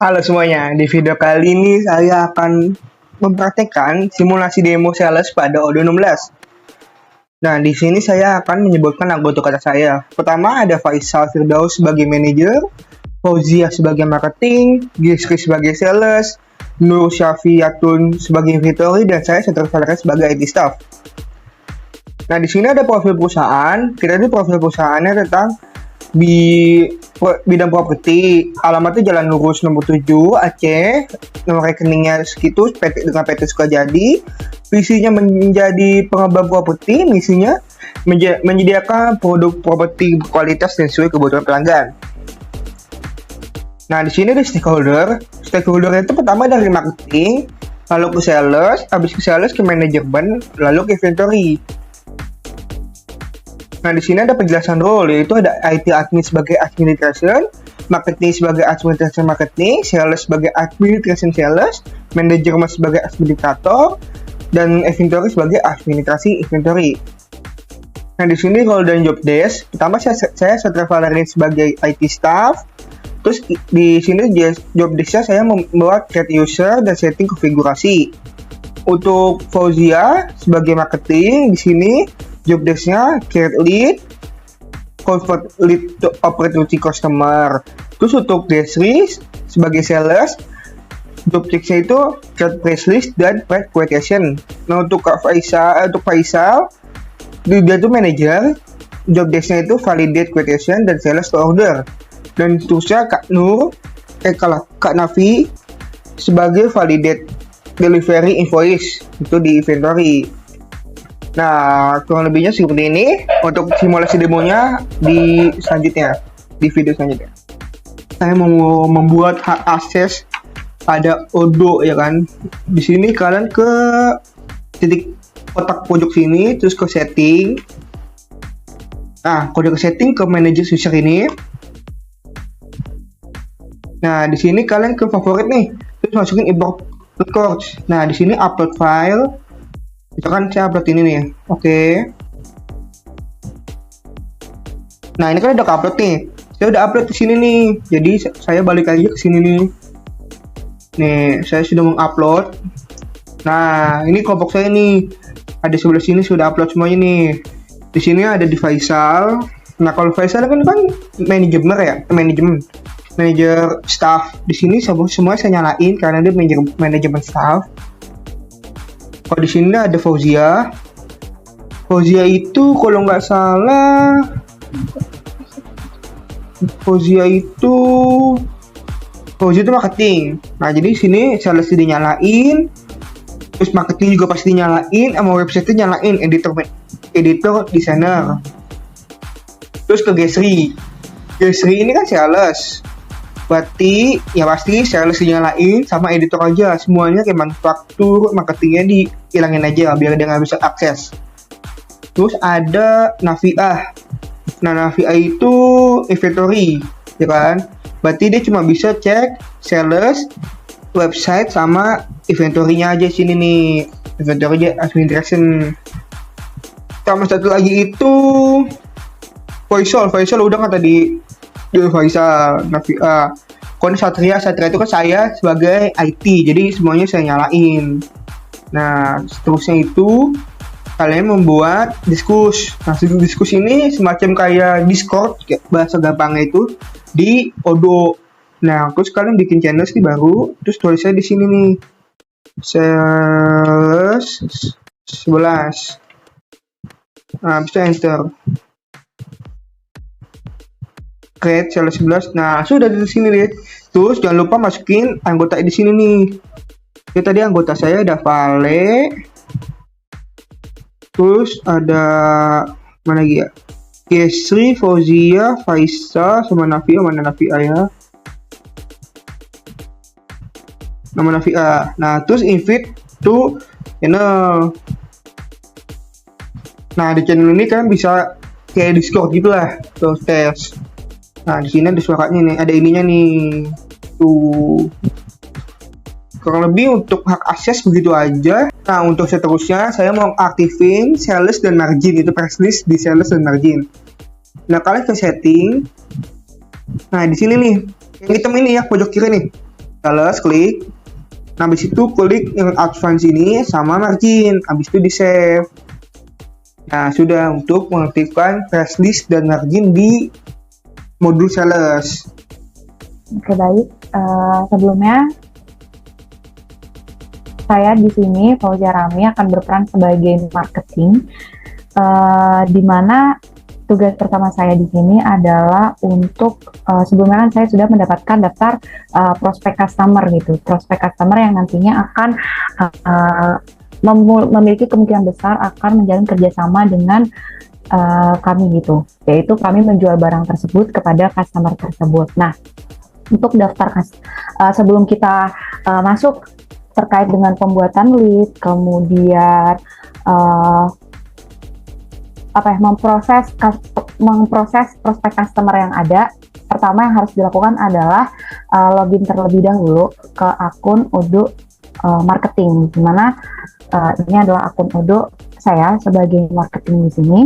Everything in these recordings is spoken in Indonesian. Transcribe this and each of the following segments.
Halo semuanya, di video kali ini saya akan mempraktekkan simulasi demo sales pada Odoo 16. Nah, di sini saya akan menyebutkan anggota kata saya. Pertama ada Faisal Firdaus sebagai manajer, Fauzia sebagai marketing, Gisri sebagai sales, Nur Syafiyatun sebagai inventory, dan saya Setri Valeria sebagai IT staff. Nah, di sini ada profil perusahaan. Kita lihat profil perusahaannya tentang di bidang properti, alamatnya Jalan Lurus nomor 7 Aceh, nomor rekeningnya segitu, PT dengan PT Sukajadi, visinya menjadi pengembang properti, misinya menyediakan produk properti berkualitas dan sesuai kebutuhan pelanggan. Nah, di sini ada stakeholder itu pertama dari marketing, lalu ke sales, habis ke sales ke manajemen, lalu ke inventory. Nah, di sini ada penjelasan role, yaitu ada IT admin sebagai administration, marketing sebagai administration marketing, sales sebagai administration sales, manajemen sebagai administrator, dan inventory sebagai administrasi inventory. Nah, di sini role dan job desk, pertama saya Setri Valeria sebagai IT staff, terus di sini job desk saya membuat create user dan setting konfigurasi. Untuk Fauzia sebagai marketing, di sini job desk-nya create lead, convert lead to opportunity customer. Terus untuk Desri sebagai sales, job desk-nya itu create price list dan price quotation. Nah, untuk Faisal, dia tuh manager, job desk-nya itu validate quotation dan sales to order. Dan terusnya Kak Nafi sebagai validate delivery invoice itu di inventory. Nah, kurang lebihnya seperti ini. Untuk simulasi demonya di video selanjutnya. Saya mau membuat hak akses pada Odoo, ya kan. Di sini kalian ke titik kotak pojok sini, terus ke setting. Nah, kode ke setting ke manage user ini. Nah, di sini kalian ke favorit nih, terus masukin import records. Nah, di sini upload file. Misalkan saya upload ini nih, oke. Nah, ini kan udah upload nih. Saya udah upload ke sini nih. Jadi saya balik lagi ke sini nih. Nih, saya sudah mengupload. Nah, ini kelompok saya nih. Ada sebelah sini sudah upload semuanya nih. Di sini ada di Faisal. Nah, kalau Faisal kan manajer staff. Di sini semua saya nyalain karena dia manajemen staff. Kalau di sini ada Fauzia. Fauzia itu kalau nggak salah, Fauzia itu marketing. Nah, jadi sini sales dinyalain, terus marketing juga pasti dinyalain, sama website nyalain, editor designer. Terus ke Gesri ini kan sales. Berarti ya pasti sales dinyalain sama editor aja, semuanya kayak manufaktur, marketingnya dihilangin aja biar dia nggak bisa akses. Terus ada Nafia. Nah, Nafia itu inventory, ya kan? Berarti dia cuma bisa cek sales, website sama inventory-nya aja sini nih, inventory administration. Sama satu lagi itu Faisal udah kan tadi. Faisal, Nafia, kon Satria itu kan saya sebagai IT, jadi semuanya saya nyalain. Nah, seterusnya itu kalian membuat diskus. Nah, diskus ini semacam kayak Discord, kayak bahasa gampangnya itu di Odoo. Nah, terus kalian bikin channel sih baru, terus tulisnya di sini nih, sales 11. Nah, bisa enter. Create sales 11. Nah, sudah di sini lihat. Terus jangan lupa masukin anggota di sini nih. Jadi tadi anggota saya ada Vale. Terus ada mana lagi ya? Gesri, Fauzia, Faisal, sama Nafia. Mana Nafia ya? Nama Nafia. Nah, terus invite to channel. Nah, di channel ini kan bisa kayak Discord gitulah. Terus tes. Nah, di sini ada suaranya nih, ada ininya nih. Tuh. Kurang lebih untuk hak akses begitu aja. Nah, untuk seterusnya saya mau aktifin sales dan margin, itu price list di sales dan margin. Nah, kalian ke setting. Nah, di sini nih, yang hitam ini ya, pojok kiri nih. sales, klik. Nah, habis itu klik yang advance ini sama margin, habis itu di save. Nah, sudah untuk mengaktifkan price list dan margin di modul sales. Oke, baik. Sebelumnya saya di sini Fauzia Rami akan berperan sebagai marketing, di mana tugas pertama saya di sini adalah untuk sebelumnya kan saya sudah mendapatkan daftar prospek customer gitu, prospek customer yang nantinya akan memiliki kemungkinan besar akan menjalin kerjasama dengan kami gitu, yaitu kami menjual barang tersebut kepada customer tersebut. Nah, untuk daftar sebelum kita masuk terkait dengan pembuatan lead, kemudian memproses prospek customer yang ada, pertama yang harus dilakukan adalah login terlebih dahulu ke akun Odoo marketing, di mana ini adalah akun Odoo saya sebagai marketing di sini.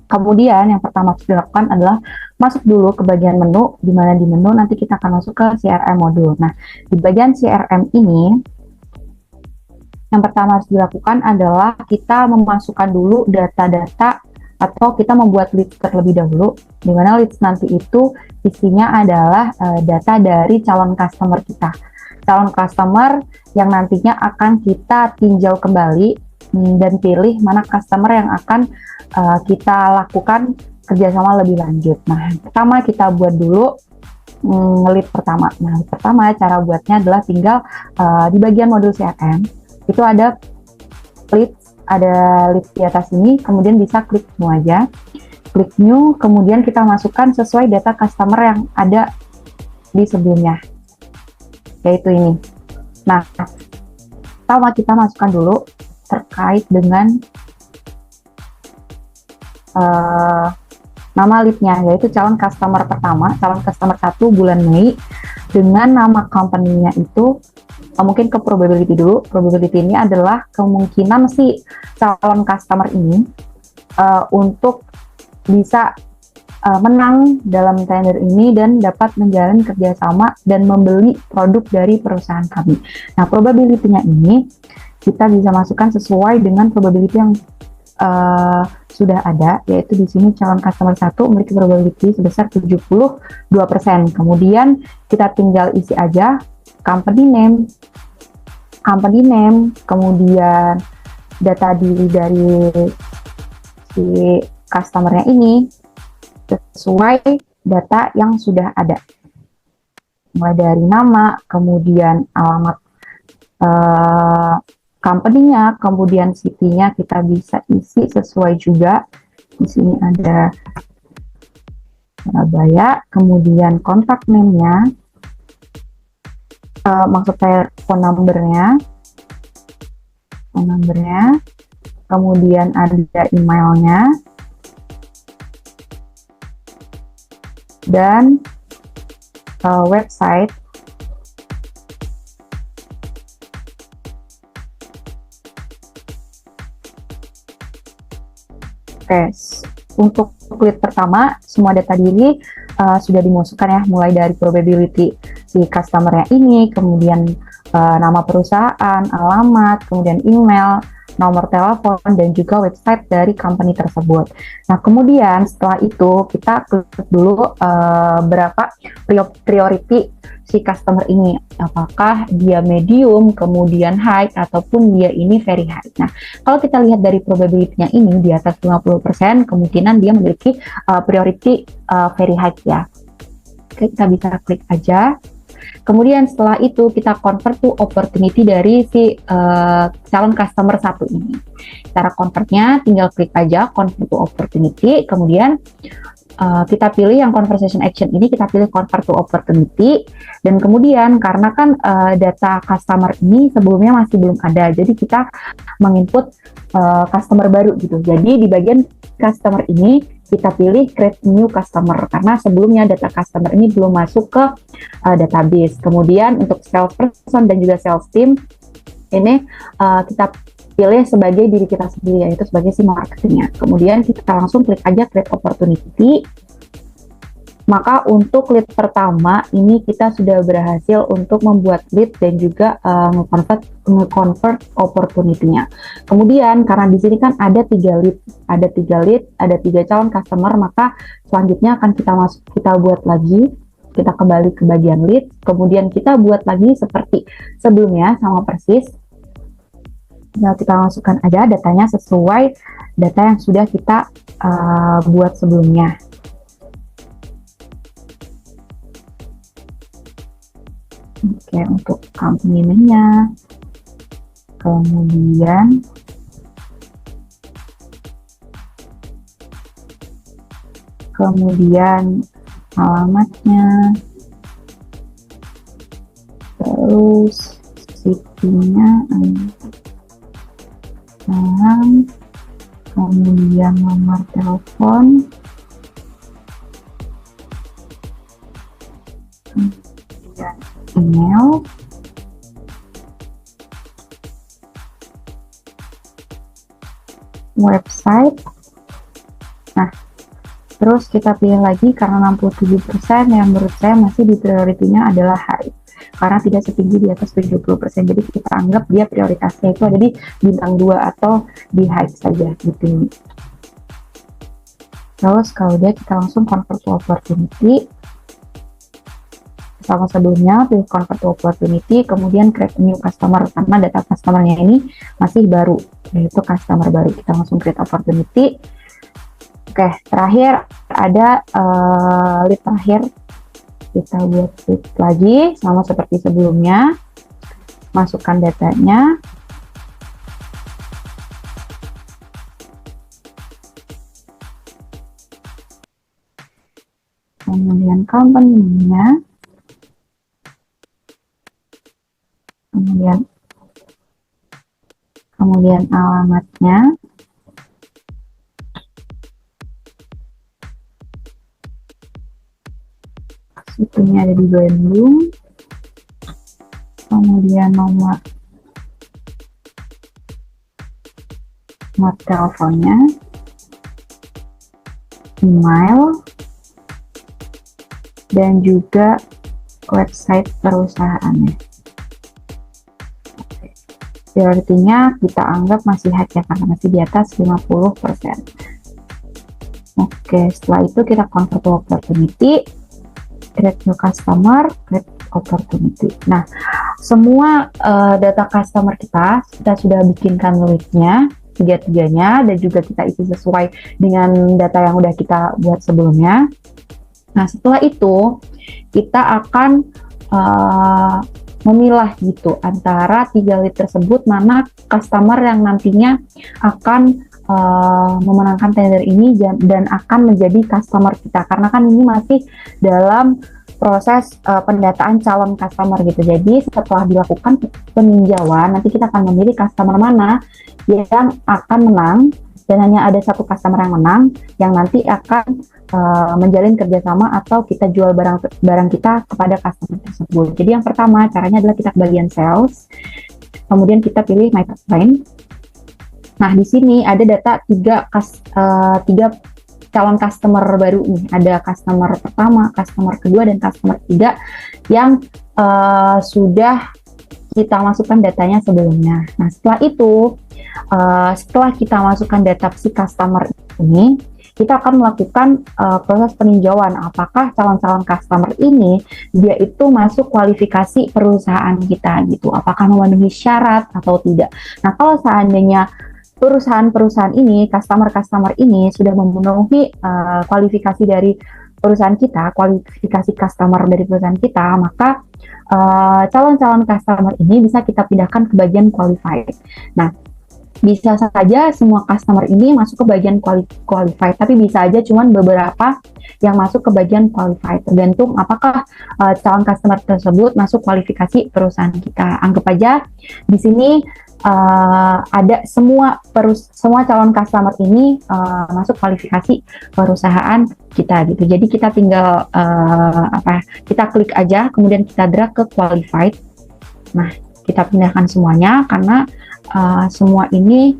Kemudian yang pertama harus dilakukan adalah masuk dulu ke bagian menu, di mana di menu nanti kita akan masuk ke CRM modul. Nah, di bagian CRM ini, yang pertama harus dilakukan adalah kita memasukkan dulu data-data atau kita membuat leads terlebih dahulu, di mana leads nanti itu isinya adalah data dari calon customer kita. Calon customer yang nantinya akan kita tinjau kembali dan pilih mana customer yang akan kita lakukan kerjasama lebih lanjut. Nah, pertama kita buat dulu lead pertama. Nah, lead pertama cara buatnya adalah tinggal di bagian modul CRM itu ada leads di atas ini, kemudian bisa klik new aja, klik new, kemudian kita masukkan sesuai data customer yang ada di sebelumnya, yaitu ini. Nah, pertama kita masukkan dulu terkait dengan nama leadnya, yaitu calon customer pertama, calon customer 1 bulan Mei, dengan nama company-nya itu mungkin ke probability dulu. Probability ini adalah kemungkinan si calon customer ini untuk bisa menang dalam tender ini dan dapat menjalin kerjasama dan membeli produk dari perusahaan kami. Nah, probability-nya ini kita bisa masukkan sesuai dengan probability yang sudah ada, yaitu di sini calon customer 1 memiliki probability sebesar 72%. Kemudian kita tinggal isi aja company name, kemudian data diri dari si customer-nya ini sesuai data yang sudah ada, mulai dari nama, kemudian alamat company-nya, kemudian city-nya kita bisa isi sesuai juga. Di sini ada Surabaya, kemudian kontak name-nya, maksud saya phone number-nya, kemudian ada emailnya, dan website. Oke, untuk lead pertama, semua data diri sudah dimasukkan ya, mulai dari probability si customer-nya ini, kemudian nama perusahaan, alamat, kemudian email, nomor telepon, dan juga website dari company tersebut. Nah, kemudian setelah itu kita klik dulu berapa priority si customer ini, apakah dia medium, kemudian high, ataupun dia ini very high. Nah, kalau kita lihat dari probability-nya ini di atas 50%, kemungkinan dia memiliki priority very high ya. Oke, kita bisa klik aja. Kemudian setelah itu kita convert to opportunity dari si calon customer 1 ini. Cara convertnya tinggal klik aja convert to opportunity, kemudian kita pilih yang conversation action ini, kita pilih convert to opportunity, dan kemudian karena kan data customer ini sebelumnya masih belum ada, jadi kita menginput customer baru gitu. Jadi di bagian customer ini kita pilih create new customer karena sebelumnya data customer ini belum masuk ke database. Kemudian untuk sales person dan juga sales team ini kita pilih sebagai diri kita sendiri, yaitu sebagai si marketingnya. Kemudian kita langsung klik aja create opportunity. Maka untuk lead pertama ini kita sudah berhasil untuk membuat lead dan juga nge-convert opportunity-nya. Kemudian karena di sini kan ada 3 lead, ada 3 calon customer, maka selanjutnya akan kita buat lagi, kita kembali ke bagian lead, kemudian kita buat lagi seperti sebelumnya sama persis. Tinggal kita masukkan aja datanya sesuai data yang sudah kita buat sebelumnya. Oke, untuk company name-nya, kemudian alamatnya, terus city-nya, kemudian nomor telepon, kemudian email, website. Nah, terus kita pilih lagi karena 67% yang menurut saya masih di prioritinya adalah high, karena tidak setinggi di atas 70%. Jadi kita anggap dia prioritasnya itu ada di bintang 2 atau di high saja gitu. Terus kalau dia kita langsung convert to opportunity. Sama sebelumnya, pilih convert to opportunity, kemudian create new customer, karena data customernya ini masih baru, yaitu customer baru. Kita langsung create opportunity. Oke, terakhir ada lead terakhir. Kita buat lead lagi, sama seperti sebelumnya. Masukkan datanya. Kemudian company-nya. Kemudian alamatnya, situnya ada di Bandung, kemudian nomor teleponnya, email, dan juga website perusahaannya. Prioritinya kita anggap masih high ya, karena masih di atas 50%. Oke, setelah itu kita convert to opportunity, create new customer, create opportunity. Nah, semua data customer kita sudah bikinkan lead-nya, tiga-tiganya, dan juga kita isi sesuai dengan data yang udah kita buat sebelumnya. Nah, setelah itu kita akan memilah gitu antara 3 lead tersebut mana customer yang nantinya akan memenangkan tender ini dan akan menjadi customer kita, karena kan ini masih dalam proses pendataan calon customer gitu. Jadi setelah dilakukan peninjauan, nanti kita akan memilih customer mana yang akan menang, dan hanya ada 1 customer yang menang yang nanti akan menjalin kerjasama atau kita jual barang kita kepada customer tersebut. Jadi yang pertama caranya adalah kita ke bagian sales, kemudian kita pilih my pipeline. Nah, di sini ada data 3 calon customer baru nih. Ada customer pertama, customer kedua, dan customer ketiga yang sudah kita masukkan datanya sebelumnya. Nah, setelah itu, setelah kita masukkan data si customer ini, kita akan melakukan proses peninjauan apakah calon-calon customer ini dia itu masuk kualifikasi perusahaan kita gitu, apakah memenuhi syarat atau tidak. Nah, kalau seandainya perusahaan-perusahaan ini, customer-customer ini sudah memenuhi kualifikasi dari perusahaan kita, kualifikasi customer dari perusahaan kita, maka calon-calon customer ini bisa kita pindahkan ke bagian qualified. Nah, bisa saja semua customer ini masuk ke bagian qualified, tapi bisa aja cuman beberapa yang masuk ke bagian qualified, tergantung apakah calon customer tersebut masuk kualifikasi perusahaan kita. Anggap aja di sini ada semua calon customer ini masuk kualifikasi perusahaan kita gitu. Jadi kita tinggal kita klik aja, kemudian kita drag ke qualified. Nah, kita pindahkan semuanya karena semua ini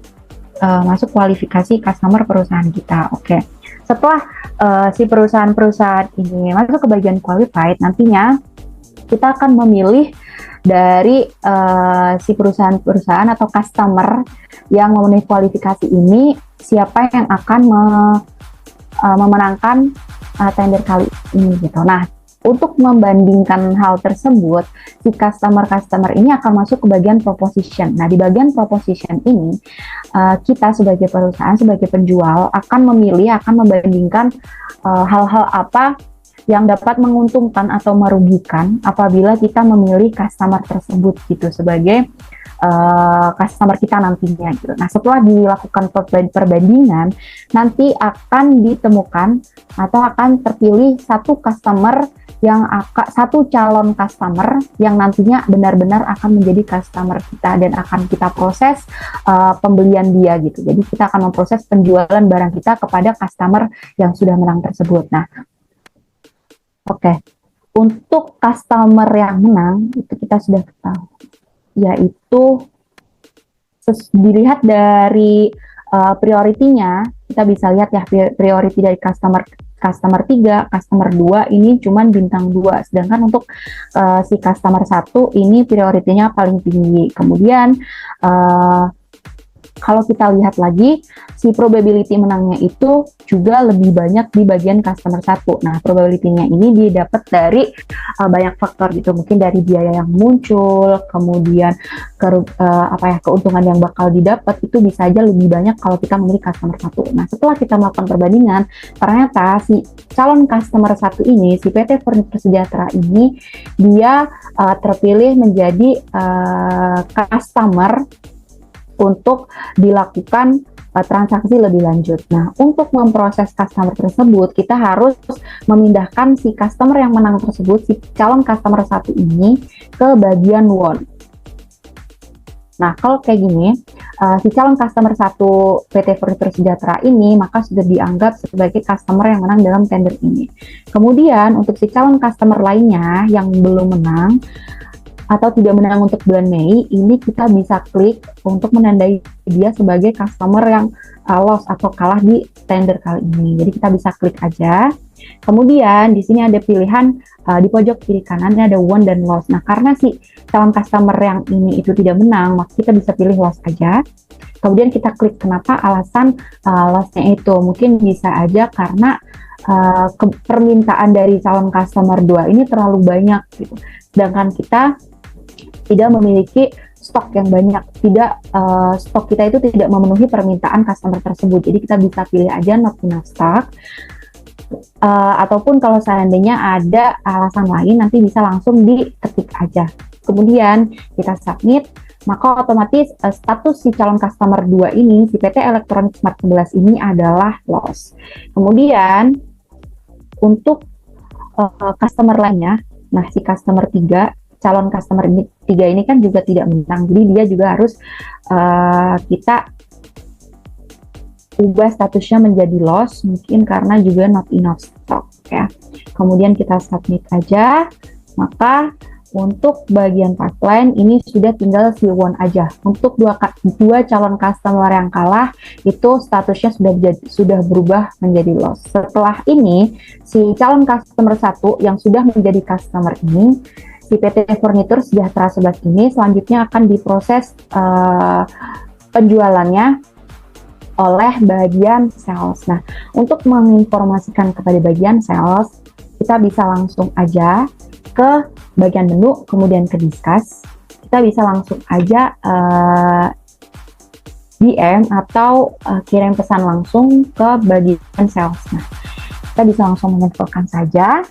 masuk kualifikasi customer perusahaan kita. Oke. Setelah si perusahaan-perusahaan ini masuk ke bagian qualified, nantinya kita akan memilih dari si perusahaan-perusahaan atau customer yang memenuhi kualifikasi ini, siapa yang akan memenangkan tender kali ini gitu. Nah, untuk membandingkan hal tersebut, si customer ini akan masuk ke bagian proposition. Nah, di bagian proposition ini, kita sebagai perusahaan, sebagai penjual akan membandingkan hal-hal apa yang dapat menguntungkan atau merugikan apabila kita memilih customer tersebut gitu sebagai customer kita nantinya gitu. Nah, setelah dilakukan perbandingan, nanti akan ditemukan atau akan terpilih satu calon customer yang nantinya benar-benar akan menjadi customer kita dan akan kita proses pembelian dia gitu. Jadi kita akan memproses penjualan barang kita kepada customer yang sudah menang tersebut. Nah, oke. Untuk customer yang menang itu kita sudah tahu, yaitu dilihat dari prioritinya. Kita bisa lihat ya priority dari customer 3, customer 2 ini cuman bintang 2, sedangkan untuk si customer 1 ini prioritinya paling tinggi. Kemudian kalau kita lihat lagi, si probability menangnya itu juga lebih banyak di bagian customer 1. Nah, probability-nya ini didapat dari banyak faktor gitu, mungkin dari biaya yang muncul, kemudian keuntungan yang bakal didapat itu bisa aja lebih banyak kalau kita memilih customer 1. Nah, setelah kita melakukan perbandingan, ternyata si calon customer 1 ini, si PT Furniture Sejahtera ini, dia terpilih menjadi customer untuk dilakukan transaksi lebih lanjut. Nah, untuk memproses customer tersebut, kita harus memindahkan si customer yang menang tersebut, si calon customer 1 ini, ke bagian won. Nah, kalau kayak gini, si calon customer 1 PT Furniture Sejahtera ini, maka sudah dianggap sebagai customer yang menang dalam tender ini. Kemudian, untuk si calon customer lainnya yang belum menang, atau tidak menang untuk bulan Mei, ini kita bisa klik untuk menandai dia sebagai customer yang loss atau kalah di tender kali ini. Jadi kita bisa klik aja. Kemudian di sini ada pilihan di pojok kiri kanan ini ada won dan loss. Nah, karena si calon customer yang ini itu tidak menang, maka kita bisa pilih loss aja. Kemudian kita klik kenapa alasan lossnya itu. Mungkin bisa aja karena permintaan dari calon customer 2 ini terlalu banyak gitu. Sedangkan kita tidak memiliki stok yang banyak, stok kita itu tidak memenuhi permintaan customer tersebut. Jadi kita bisa pilih aja not enough stock, ataupun kalau seandainya ada alasan lain nanti bisa langsung diketik aja. Kemudian kita submit, maka otomatis status si calon customer 2 ini, si PT Elektronik Smart 11 ini adalah loss. Kemudian untuk customer lainnya, nah si customer 3, calon customer 3 ini kan juga tidak menang, jadi dia juga harus kita ubah statusnya menjadi loss, mungkin karena juga not enough stock ya. Kemudian kita submit aja, maka untuk bagian pipeline ini sudah tinggal si won aja. Untuk dua calon customer yang kalah itu statusnya sudah berubah menjadi loss. Setelah ini si calon customer 1 yang sudah menjadi customer ini, si PT Furniture Sejahtera 11 ini selanjutnya akan diproses penjualannya oleh bagian sales. Nah, untuk menginformasikan kepada bagian sales, kita bisa langsung aja ke bagian menu, kemudian ke discuss. Kita bisa langsung aja DM atau kirim pesan langsung ke bagian sales. Nah, kita bisa langsung menginfokan saja.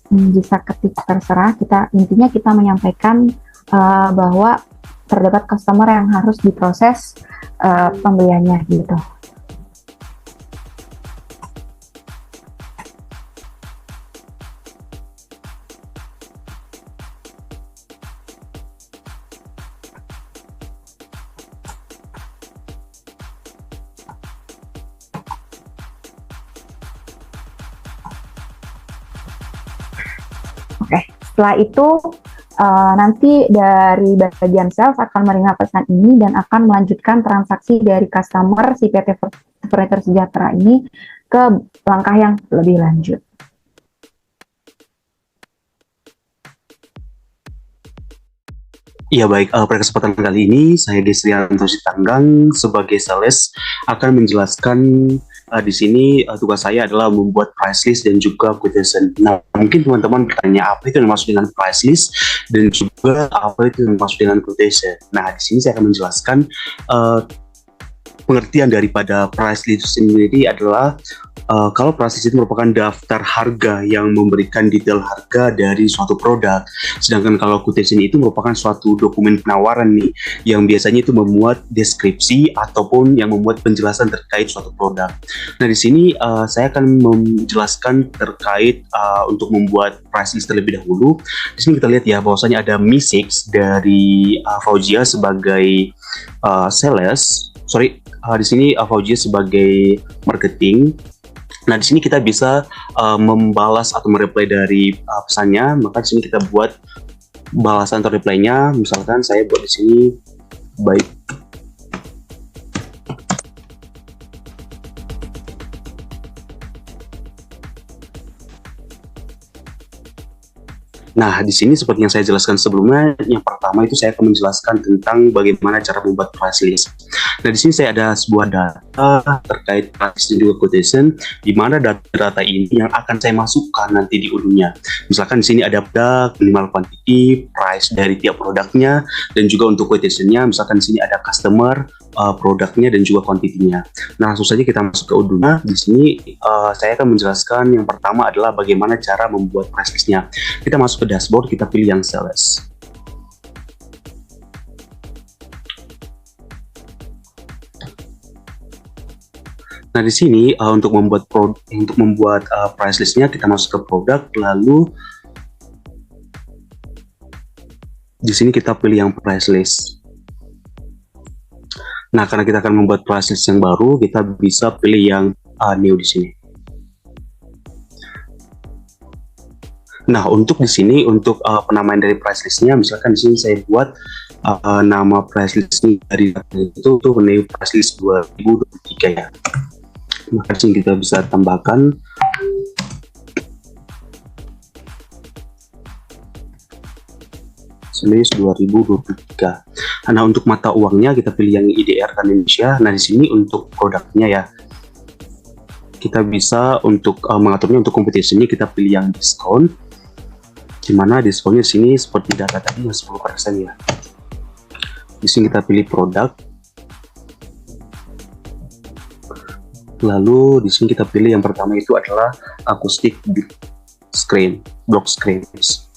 Bisa ketik terserah, intinya kita menyampaikan bahwa terdapat customer yang harus diproses pembeliannya gitu. Oke, setelah itu Nanti dari bagian sales akan menerima pesan ini dan akan melanjutkan transaksi dari customer si PT Furniture Sejahtera ini ke langkah yang lebih lanjut. Ya baik, pada kesempatan kali ini saya Desrianto Sitanggang sebagai sales akan menjelaskan di sini tugas saya adalah membuat price list dan juga quotation. Nah, mungkin teman-teman bertanya apa itu yang dimaksud dengan price list dan juga apa itu yang dimaksud dengan quotation. Nah, di sini saya akan menjelaskan pengertian daripada price list sendiri adalah kalau price list itu merupakan daftar harga yang memberikan detail harga dari suatu produk. Sedangkan kalau quotation itu merupakan suatu dokumen penawaran nih yang biasanya itu memuat deskripsi ataupun yang memuat penjelasan terkait suatu produk. Nah, di sini saya akan menjelaskan terkait untuk membuat price list terlebih dahulu. Di sini kita lihat ya bahwasanya ada Mi6 dari Fauzia sebagai sales. Di sini Fauzia sebagai marketing. Nah, di sini kita bisa membalas atau mereply dari pesannya. Maka di sini kita buat balasan atau reply-nya. Misalkan saya buat di sini baik. Nah, di sini seperti yang saya jelaskan sebelumnya, yang pertama itu saya akan menjelaskan tentang bagaimana cara membuat price list. Nah, di sini saya ada sebuah data terkait price list dan juga quotation, di mana data-data ini yang akan saya masukkan nanti di ujungnya. Misalkan di sini ada produk, minimal quantity, price dari tiap produknya, dan juga untuk quotation-nya, misalkan di sini ada customer, produknya, dan juga quantity-nya. Nah, langsung saja kita masuk ke ujungnya. Di sini saya akan menjelaskan yang pertama adalah bagaimana cara membuat price list-nya. Kita masuk ke dashboard, kita pilih yang sales. Nah, di sini untuk membuat price list-nya kita masuk ke produk, lalu di sini kita pilih yang price list. Nah, karena kita akan membuat price list yang baru, kita bisa pilih yang new di sini. Nah, untuk di sini untuk penamaan dari price list-nya, misalkan di sini saya buat nama price list dari itu new price list 2023 ya. Maka di sini kita bisa tambahkan selis 2023. Nah, untuk mata uangnya kita pilih yang IDR kan Indonesia. Nah, di sini untuk produknya ya, kita bisa untuk mengaturnya untuk competition-nya kita pilih yang diskon. Dimana diskonnya di sini seperti data tadi yang 10% ya. Di sini kita pilih produk. Lalu di sini kita pilih yang pertama itu adalah acoustic block screens.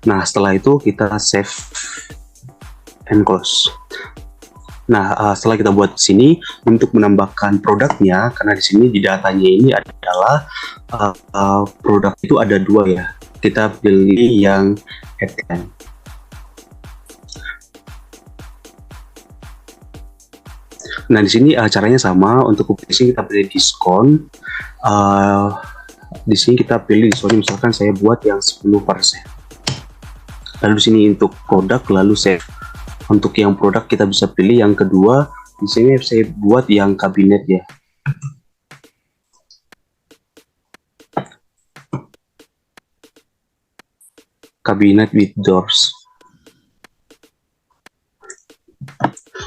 Nah, setelah itu kita save and close. Nah, setelah kita buat di sini untuk menambahkan produknya, karena di sini di datanya ini adalah produk itu ada dua ya. Kita pilih yang headline. Nah, di sini caranya sama. Untuk kupisi kita pilih diskon. Di sini kita pilih diskonnya, misalkan saya buat yang 10%. Lalu di sini untuk produk, lalu save. Untuk yang produk kita bisa pilih yang kedua. Di sini saya buat yang kabinet ya. Kabinet with doors.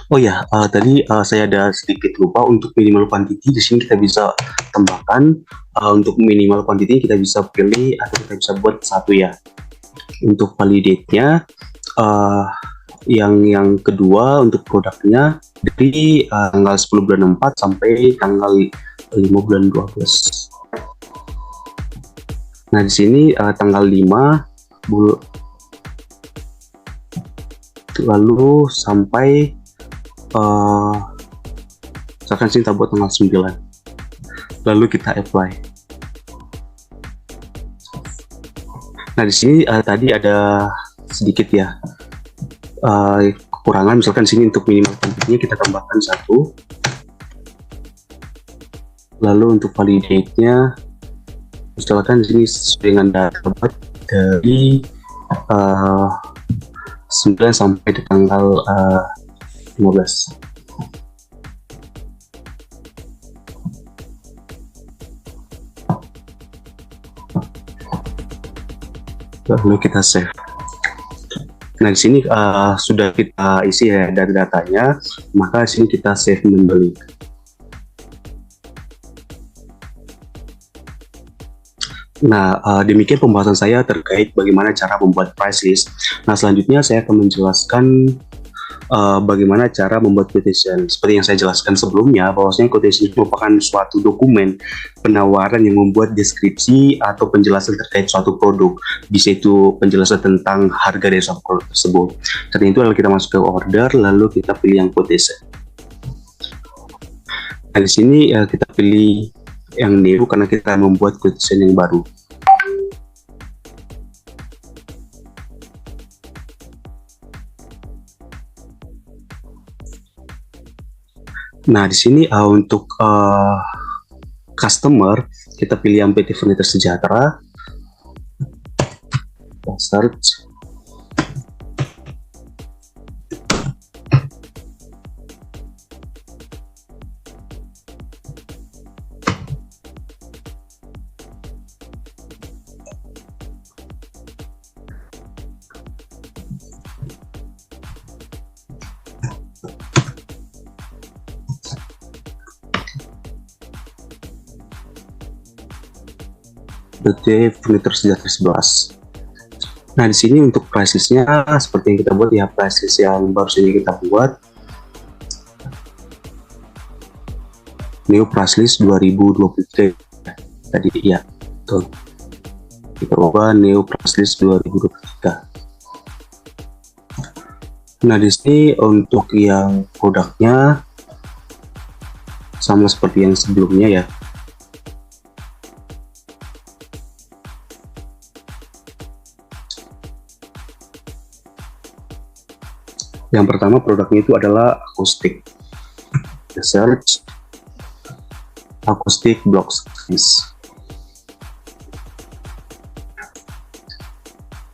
Oh ya, tadi saya ada sedikit lupa untuk minimal quantity. Di sini kita bisa tambahkan untuk minimal quantity kita bisa pilih atau kita bisa buat satu ya. Untuk validate-nya yang kedua untuk produknya dari tanggal 10 bulan 4 sampai tanggal 5 bulan 12. Nah, di sini tanggal 5 lalu sampai misalkan sini kita buat tanggal 9, lalu kita apply. Nah, di sini tadi ada sedikit ya kekurangan, misalkan sini untuk minimal quantity-nya kita tambahkan 1, Lalu untuk validate-nya, misalkan sini sesuai dengan data dari 9 sampai di tanggal 15. Lalu kita save. Nah, di sini sudah kita isi ya data-datanya, maka di sini kita save manually. Nah, demikian pembahasan saya terkait bagaimana cara membuat price list. Nah, selanjutnya saya akan menjelaskan bagaimana cara membuat quotation. Seperti yang saya jelaskan sebelumnya, bahwasanya quotation merupakan suatu dokumen penawaran yang membuat deskripsi atau penjelasan terkait suatu produk. Bisa itu penjelasan tentang harga dari suatu produk tersebut. Setelah itu lalu kita masuk ke order, lalu kita pilih yang quotation. Nah, di sini kita pilih yang new karena kita membuat quotation yang baru. Nah, di sini untuk customer kita pilih yang PT Furniture Sejahtera. Kita search. PT Furniture Sejahtera 11. Nah, di sini untuk price list-nya seperti yang kita buat ya, price list yang baru saja kita buat. New price list 2023 tadi ya, betul. Kita ubah new price list 2023. Nah, di sini untuk yang produknya sama seperti yang sebelumnya ya. Yang pertama produknya itu adalah akustik. Search akustik block screens.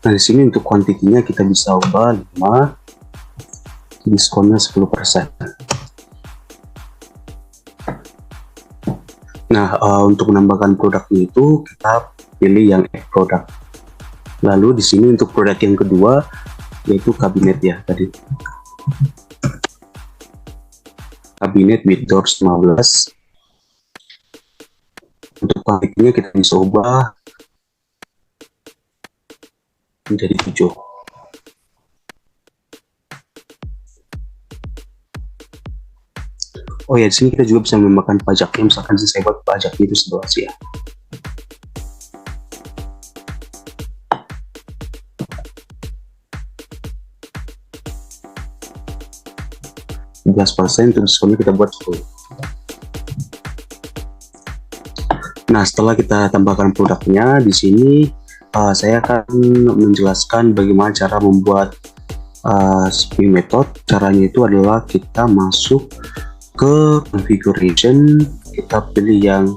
Nah, di sini untuk kuantitinya kita bisa ubah 5, diskonnya 10%. Nah, untuk menambahkan produknya itu kita pilih yang add product. Lalu di sini untuk produk yang kedua yaitu kabinet ya tadi. Kabinet with doors 15. Untuk kuantitinya kita bisa ubah menjadi 7. Oh ya, di sini kita juga bisa menambahkan pajaknya, misalkan saya buat pajaknya itu 11 ya. %, untuk diskonnya kita buat 10. Nah, setelah kita tambahkan produknya di sini, saya akan menjelaskan bagaimana cara membuat shipping method. Caranya itu adalah kita masuk ke configuration, kita pilih yang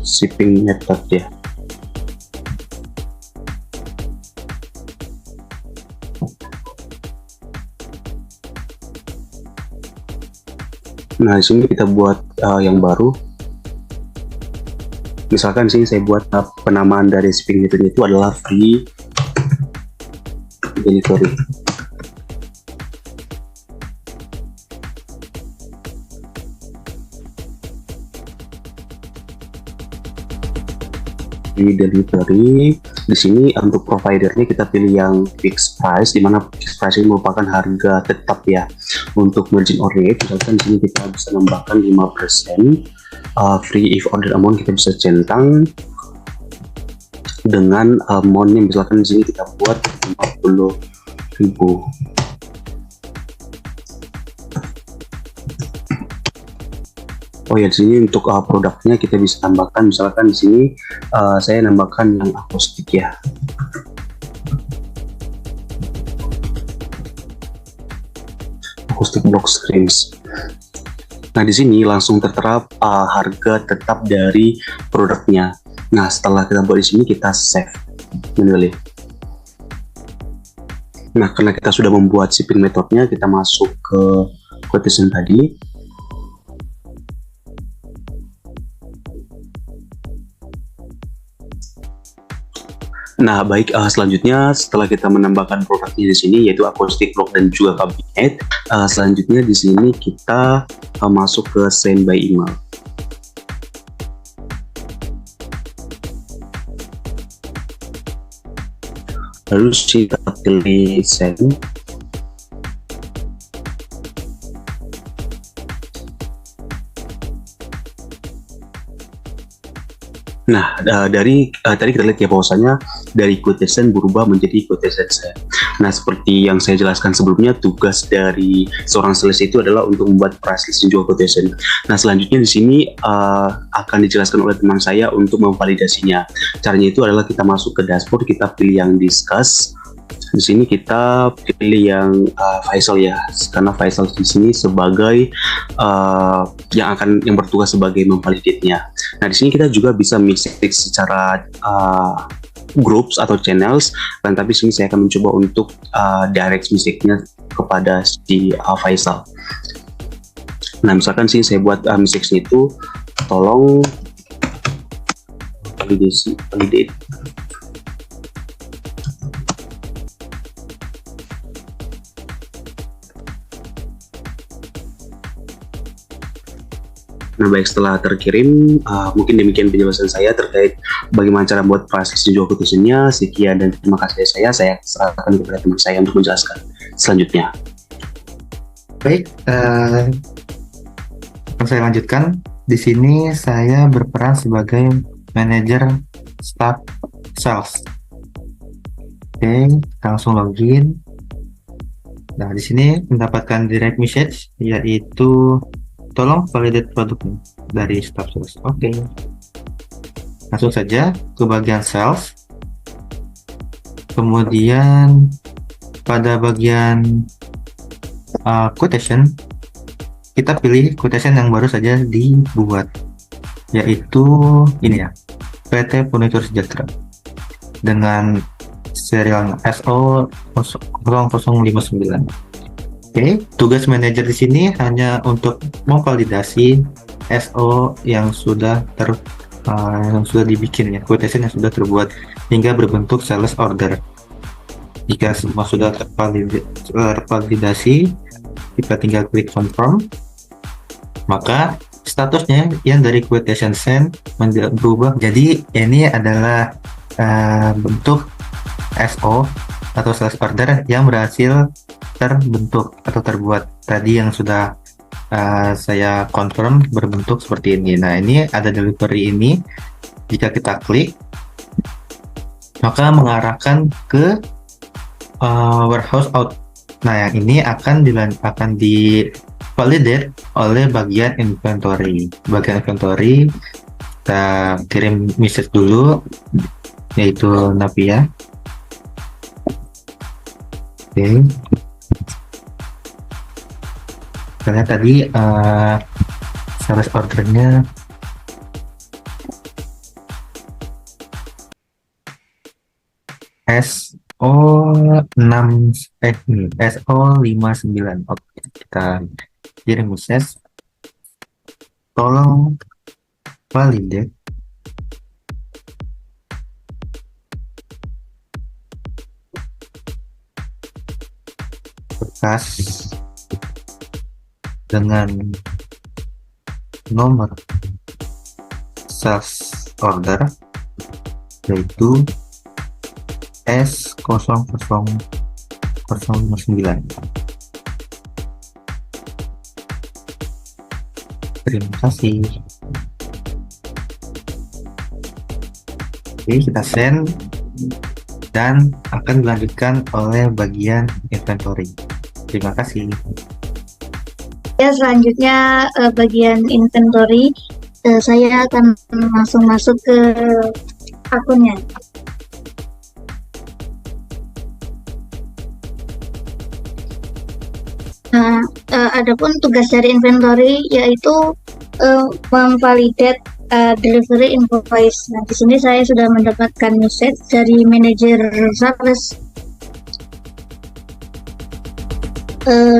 shipping method ya. Nah, di sini kita buat yang baru. Misalkan sini saya buat penamaan dari shipping method itu adalah free delivery. Delivery. Di sini untuk providernya kita pilih yang fixed price, di mana fixed price ini merupakan harga tetap ya. Untuk margin order rate, misalkan di sini kita bisa nambahkan 5%. Free if order amount kita bisa centang dengan amountnya, misalkan di sini kita buat 50.000. Oh ya, di sini untuk produknya kita bisa tambahkan, misalkan di sini saya nambahkan yang akustik ya. Akustik block screens. Nah, di sini langsung tertera harga tetap dari produknya. Nah, setelah kita buat di sini, kita save manually. Nah, karena kita sudah membuat shipping methodnya, kita masuk ke quotation tadi. Nah, baik, selanjutnya setelah kita menambahkan produknya di sini, yaitu acoustic block dan juga cabinet, selanjutnya di sini kita masuk ke send by email. Lalu kita pilih send. Nah, dari tadi kita lihat ya bahwasanya dari quotation berubah menjadi quotation send. Nah, seperti yang saya jelaskan sebelumnya, tugas dari seorang sales itu adalah untuk membuat price list dan juga quotation. Nah, selanjutnya di sini akan dijelaskan oleh teman saya untuk memvalidasinya. Caranya itu adalah kita masuk ke dashboard, kita pilih yang discuss. Di sini kita pilih yang Faisal ya, karena Faisal di sini sebagai yang bertugas sebagai memvalidate-nya. Nah, di sini kita juga bisa mix secara groups atau channels, dan tapi sini saya akan mencoba untuk direct message-nya kepada si Faisal. Nah, misalkan sini saya buat message-nya itu tolong validate. Nah, baik, setelah terkirim, mungkin demikian penjelasan saya terkait bagaimana cara membuat price list dan juga quotation-nya. Sekian dan terima kasih saya serahkan kepada teman saya untuk menjelaskan selanjutnya. Baik, akan saya lanjutkan. Di sini saya berperan sebagai manajer staff sales. Oke, langsung login. Nah, di sini mendapatkan direct message, yaitu tolong validate produknya dari staff sales. Oke. Langsung saja ke bagian sales. Kemudian pada bagian quotation, kita pilih quotation yang baru saja dibuat, yaitu ini ya, PT Furnitur Sejahtera dengan serial SO 0059. Oke, tugas manajer di sini hanya untuk memvalidasi SO yang sudah dibikin ya, quotation yang sudah terbuat hingga berbentuk sales order. Jika semua sudah tervalidasi, kita tinggal klik confirm, maka statusnya yang dari quotation send berubah. Jadi ini adalah bentuk SO atau sales order yang berhasil terbentuk atau terbuat. Tadi yang sudah saya confirm berbentuk seperti ini. Nah, ini ada delivery ini. Jika kita klik, maka mengarahkan ke warehouse out. Nah, yang ini akan di-validate oleh bagian inventory. Bagian inventory kita kirim message dulu, yaitu Navia. Oke. Karena tadi sales ordernya SO59. Oke, kita kirim message. Tolong validate bekas dengan nomor sales order, yaitu S0009. Terima kasih. Oke, kita send dan akan dilanjutkan oleh bagian inventory. Terima kasih. Ya, selanjutnya bagian inventory, saya akan langsung masuk ke akunnya. Nah, adapun tugas dari inventory yaitu memvalidate delivery invoice. Nah, di sini saya sudah mendapatkan message dari manajer sales,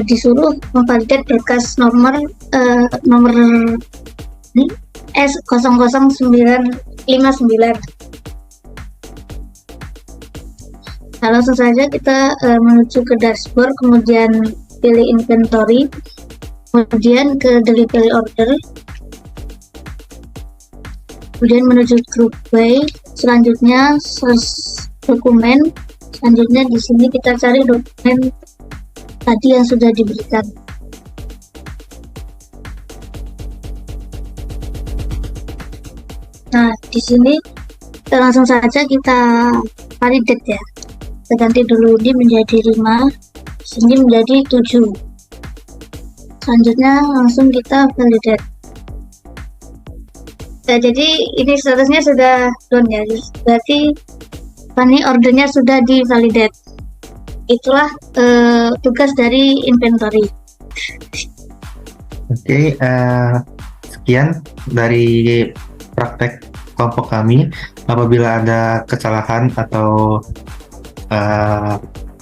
disuruh memvalidate berkas nomor ini S00959. Nah, langsung saja kita menuju ke dashboard, kemudian pilih inventory, kemudian ke delivery order, kemudian menuju group by, selanjutnya search dokumen, selanjutnya di sini kita cari dokumen tadi yang sudah diberikan. Nah, di sini langsung saja kita validate ya. Kita ganti dulu ini menjadi 5, sini menjadi 7. Selanjutnya langsung kita validate. Nah, jadi ini statusnya sudah done ya, berarti ini ordernya sudah di validate. Itulah tugas dari inventory. Oke, sekian dari praktek kelompok kami. Apabila ada kesalahan atau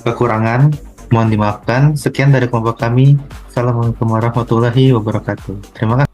kekurangan, mohon dimaafkan. Sekian dari kelompok kami. Assalamualaikum warahmatullahi wabarakatuh. Terima kasih.